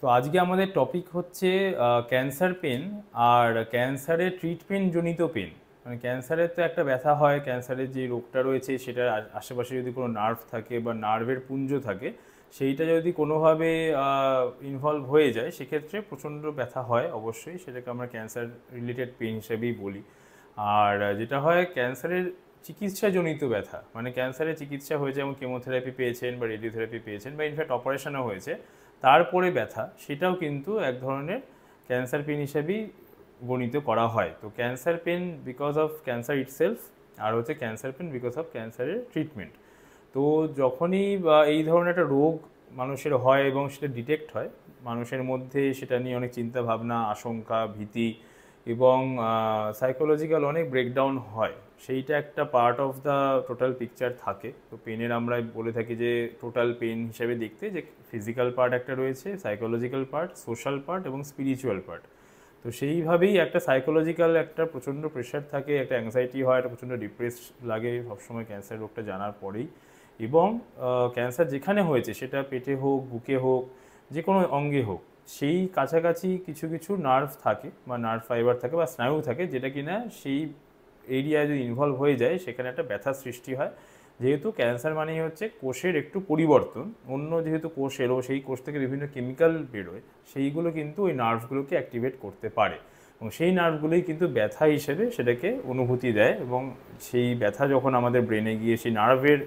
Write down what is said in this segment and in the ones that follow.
তো আজকে আমাদের টপিক হচ্ছে ক্যান্সার পেন আর ক্যান্সারের ট্রিটমেন্ট জনিত পেন। মানে ক্যান্সারের তো একটা ব্যথা হয়, ক্যান্সারের যে রোগটা রয়েছে সেটার আশেপাশে যদি কোনো নার্ভ থাকে বা নার্ভের পুঞ্জ থাকে, সেইটা যদি কোনোভাবে ইনভলভ হয়ে যায় সেক্ষেত্রে প্রচণ্ড ব্যথা হয় অবশ্যই, সেটাকে আমরা ক্যান্সার রিলেটেড পেন হিসেবেই বলি। আর যেটা হয় ক্যান্সারের চিকিৎসাজনিত ব্যথা, মানে ক্যান্সারের চিকিৎসা হয়েছে যেমন কেমোথেরাপি পেয়েছেন বা রেডিওথেরাপি পেয়েছেন বা ইনফ্যাক্ট অপারেশনও হয়েছে, তারপরে ব্যথা, সেটাও কিন্তু এক ধরনের ক্যান্সার পেন হিসেবেই গণিত করা হয়। তো cancer pain because of cancer itself, আর হচ্ছে ক্যান্সার পেন বিকজ অফ ক্যান্সারের ট্রিটমেন্ট। তো যখনই এই ধরনের একটা রোগ মানুষের হয় এবং সেটা ডিটেক্ট হয়, মানুষের মধ্যে সেটা নিয়ে অনেক চিন্তা ভাবনা, আশঙ্কা, ভীতি এবং সাইকোলজিক্যাল অনেক ব্রেকডাউন হয়। সেইটা একটা part of the total picture থাকে। তো পেনের আমরা বলে থাকি যে টোটাল পেন হিসেবে দেখতে যে ফিজিক্যাল পার্ট একটা রয়েছে, সাইকোলজিক্যাল পার্ট, সোশ্যাল পার্ট এবং স্পিরিচুয়াল পার্ট। তো সেইভাবেই একটা সাইকোলজিক্যাল একটা প্রচণ্ড প্রেশার থাকে, একটা অ্যাংজাইটি হয়, একটা প্রচণ্ড ডিপ্রেস লাগে সবসময় ক্যান্সার রোগটা জানার পরেই। এবং ক্যান্সার যেখানে হয়েছে সেটা পেটে হোক, বুকে হোক, যে কোনো অঙ্গে হোক, সেই কাছাকাছি কিছু কিছু নার্ভ থাকে বা নার্ভ ফাইবার থাকে বা স্নায়ু থাকে, যেটা কিনা সেই এরিয়ায় যদি ইনভলভ হয়ে যায় সেখানে একটা ব্যথা সৃষ্টি হয়। যেহেতু ক্যান্সার মানেই হচ্ছে কোষের একটু পরিবর্তন, অন্য যেহেতু কোষ এলো, সেই কোষ থেকে বিভিন্ন কেমিক্যাল বেরোয়, সেইগুলো কিন্তু ওই নার্ভগুলোকে অ্যাক্টিভেট করতে পারে এবং সেই নার্ভগুলোই কিন্তু ব্যথা হিসেবে সেটাকে অনুভূতি দেয়। এবং সেই ব্যথা যখন আমাদের ব্রেনে গিয়ে সেই নার্ভের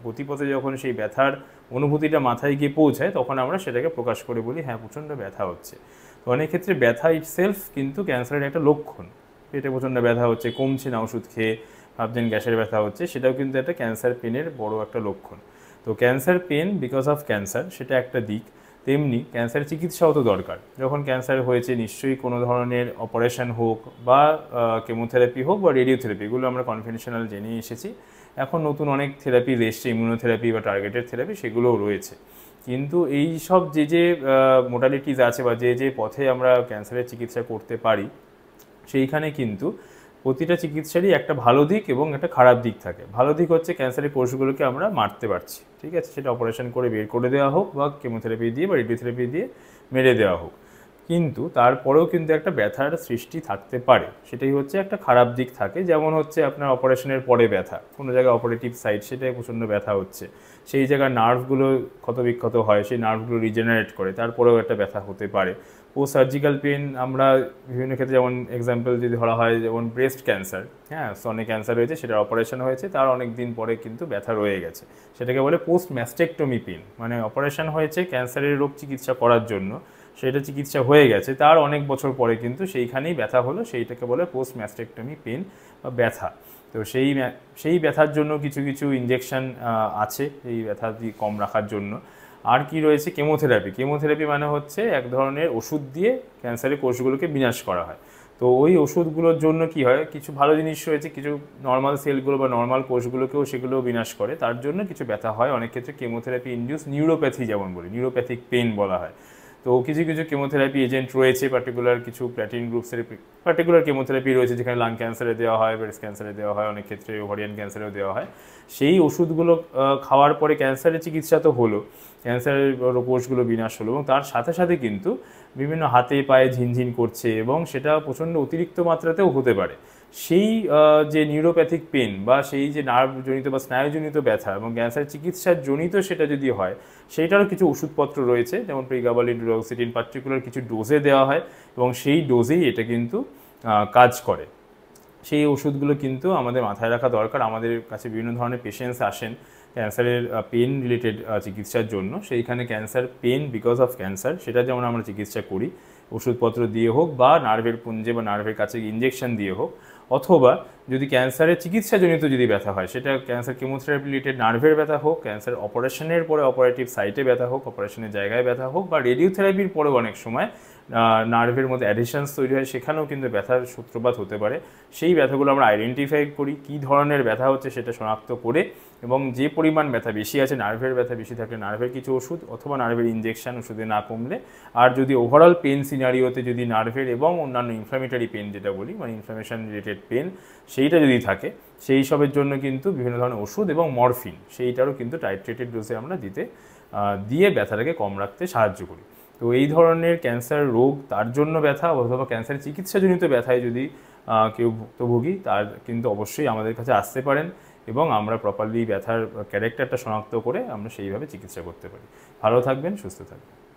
গতিপথে যখন সেই ব্যথার অনুভূতিটা মাথায় গিয়ে পৌঁছায়, তখন আমরা সেটাকে প্রকাশ করে বলি হ্যাঁ প্রচণ্ড ব্যথা হচ্ছে। তো অনেক ক্ষেত্রে ব্যথা ইটসেলফ কিন্তু ক্যান্সারের একটা লক্ষণ। পেটে প্রচণ্ড ব্যথা হচ্ছে, কমছে না ওষুধ খেয়ে, ভাবছেন গ্যাসের ব্যথা হচ্ছে, সেটাও কিন্তু একটা ক্যান্সার পেনের বড় একটা লক্ষণ। তো cancer pain because of cancer সেটা একটা দিক, তেমনি ক্যান্সার চিকিৎসাও তো দরকার। যখন ক্যান্সার হয়েছে নিশ্চয়ই কোনো ধরনের অপারেশন হোক বা কেমোথেরাপি হোক বা রেডিওথেরাপি, এগুলো আমরা কনভেনশনাল জেনে এসেছি। এখন নতুন অনেক থেরাপি এসছে, ইমিউনোথেরাপি বা টার্গেটেড থেরাপি, সেগুলোও রয়েছে। কিন্তু এই সব যে যে মোডালিটিস আছে বা যে যে পথে আমরা ক্যান্সারের চিকিৎসা করতে পারি, সেইখানে কিন্তু প্রতিটা চিকিৎসারই একটা ভালো দিক এবং একটা খারাপ দিক থাকে। ভালো দিক হচ্ছে ক্যান্সারের কোষগুলোকে আমরা মারতে পারছি, ঠিক আছে, সেটা অপারেশন করে বের করে দেওয়া হোক বা কেমোথেরাপি দিয়ে বা রেডিওথেরাপি দিয়ে মেরে দেওয়া হোক। কিন্তু তারপরেও কিন্তু একটা ব্যথার সৃষ্টি থাকতে পারে, সেটাই হচ্ছে একটা খারাপ দিক থাকে। যেমন হচ্ছে আপনার অপারেশনের পরে ব্যথা, কোনো জায়গায় অপারেটিভ সাইট সেটাই প্রচণ্ড ব্যথা হচ্ছে, সেই জায়গায় নার্ভগুলো ক্ষতবিক্ষত হয়, সেই নার্ভগুলো রিজেনারেট করে, তারপরেও একটা ব্যথা হতে পারে। পোস্ট সার্জিক্যাল পেন আমরা বিভিন্ন ক্ষেত্রে, যেমন এক্সাম্পল যদি ধরা হয়, যেমন ব্রেস্ট ক্যান্সার, হ্যাঁ স্তনে ক্যান্সার হয়েছে, সেটার অপারেশন হয়েছে, তার অনেক দিন পরে কিন্তু ব্যথা রয়ে গেছে, সেটাকে বলে পোস্ট ম্যাস্টেকটমি পেন। মানে অপারেশন হয়েছে ক্যান্সারের রোগ চিকিৎসা করার জন্য, সেটা চিকিৎসা হয়ে গেছে, তার অনেক বছর পরে কিন্তু সেইখানেই ব্যথা হলো, সেইটাকে বলে পোস্ট ম্যাস্টেকটমি পেন বা ব্যথা। তো সেই ব্যথার জন্য কিছু কিছু ইনজেকশন আছে এই ব্যথা কম রাখার জন্য। আর কি রয়েছে, কেমোথেরাপি। কেমোথেরাপি মানে হচ্ছে এক ধরনের ওষুধ দিয়ে ক্যান্সারের কোষগুলোকে বিনাশ করা হয়। তো ওই ওষুধগুলোর জন্য কি হয়, কিছু ভালো জিনিস রয়েছে, কিছু নর্মাল সেলগুলো বা নর্মাল কোষগুলোকেও সেগুলোও বিনাশ করে, তার জন্য কিছু ব্যথা হয়। অনেক ক্ষেত্রে কেমোথেরাপি ইনডিউস নিউরোপ্যাথি যেমন বলি, নিউরোপ্যাথিক পেন বলা হয়। তো কিছু কিছু কেমোথেরাপি এজেন্ট রয়েছে, পার্টিকুলার কিছু প্ল্যাটিন গ্রুপসের পার্টিকুলার কেমোথেরাপি রয়েছে, যেখানে লাং ক্যান্সারে দেওয়া হয়, ব্রেস্ট ক্যান্সারে দেওয়া হয়, অনেক ক্ষেত্রে ওভারিয়ান ক্যান্সারেও দেওয়া হয়। সেই ওষুধগুলো খাওয়ার পরে ক্যান্সারের চিকিৎসা তো হলো, ক্যান্সারের কোষগুলো বিনাশ হলো, এবং তার সাথে সাথে কিন্তু বিভিন্ন হাতে পায়ে ঝিনঝিন করছে এবং সেটা প্রচণ্ড অতিরিক্ত মাত্রাতেও হতে পারে। সেই যে নিউরোপ্যাথিক পেন বা সেই যে নার্ভজনিত বা স্নায়ুজনিত ব্যথা এবং ক্যান্সার চিকিৎসার জনিত সেটা যদি হয়, সেইটারও কিছু ওষুধপত্র রয়েছে, যেমন প্রিগাবালিন, ডুলোক্সিটিন পার্টিকুলার কিছু ডোজে দেওয়া হয় এবং সেই ডোজেই এটা কিন্তু কাজ করে। সেই ওষুধগুলো কিন্তু আমাদের মাথায় রাখা দরকার। আমাদের কাছে বিভিন্ন ধরনের পেশেন্টস আসেন ক্যান্সারের পেন রিলেটেড চিকিৎসার জন্য, সেইখানে cancer pain because of cancer সেটা যেমন আমরা চিকিৎসা করি ওষুধপত্র দিয়ে হোক বা নার্ভের পুঞ্জে বা নার্ভের কাছে ইনজেকশন দিয়ে হোক, অথবা যদি ক্যান্সারের চিকিৎসাজনিত যদি ব্যথা হয়, সেটা ক্যান্সার কেমোথেরাপি রিলেটেড নার্ভের ব্যথা হোক, ক্যান্সার অপারেশনের পরে অপারেটিভ সাইটে ব্যথা হোক, অপারেশনের জায়গায় ব্যথা হোক, বা রেডিওথেরাপির পরেও অনেক সময় নার্ভের মধ্যে অ্যাডিশনস তৈরি হয়, সেখানেও কিন্তু ব্যথার সূত্রপাত হতে পারে। সেই ব্যথাগুলো আমরা আইডেন্টিফাই করি, কী ধরনের ব্যথা হচ্ছে সেটা শনাক্ত করে, এবং যে পরিমাণ ব্যথা বেশি আছে, নার্ভের ব্যথা বেশি থাকলে নার্ভের কিছু ওষুধ অথবা নার্ভের ইনজেকশন, ওষুধে না কমলে, আর যদি ওভারঅল পেন সিনারিওতে যদি নার্ভের এবং অন্যান্য ইনফ্ল্যামেটরি পেন যেটা বলি, মানে ইনফ্ল্যামেশন রিলেটেড পেন, সেইটা যদি থাকে, সেই সবের জন্য কিন্তু বিভিন্ন ধরনের ওষুধ এবং মরফিন সেইটারও কিন্তু টাইট্রেটেড ডোজে আমরা দিয়ে ব্যথাটাকে কম রাখতে সাহায্য করি। তো এই ধরনের ক্যান্সার রোগ তার জন্য ব্যথা অথবা ক্যান্সার চিকিৎসাজনিত ব্যথায় যদি কেউ ভুক্তভোগী, তার কিন্তু অবশ্যই আমাদের কাছে আসতে পারেন এবং আমরা প্রপারলি ব্যথার ক্যারেক্টারটা শনাক্ত করে আমরা সেইভাবে চিকিৎসা করতে পারি। ভালো থাকবেন, সুস্থ থাকবেন।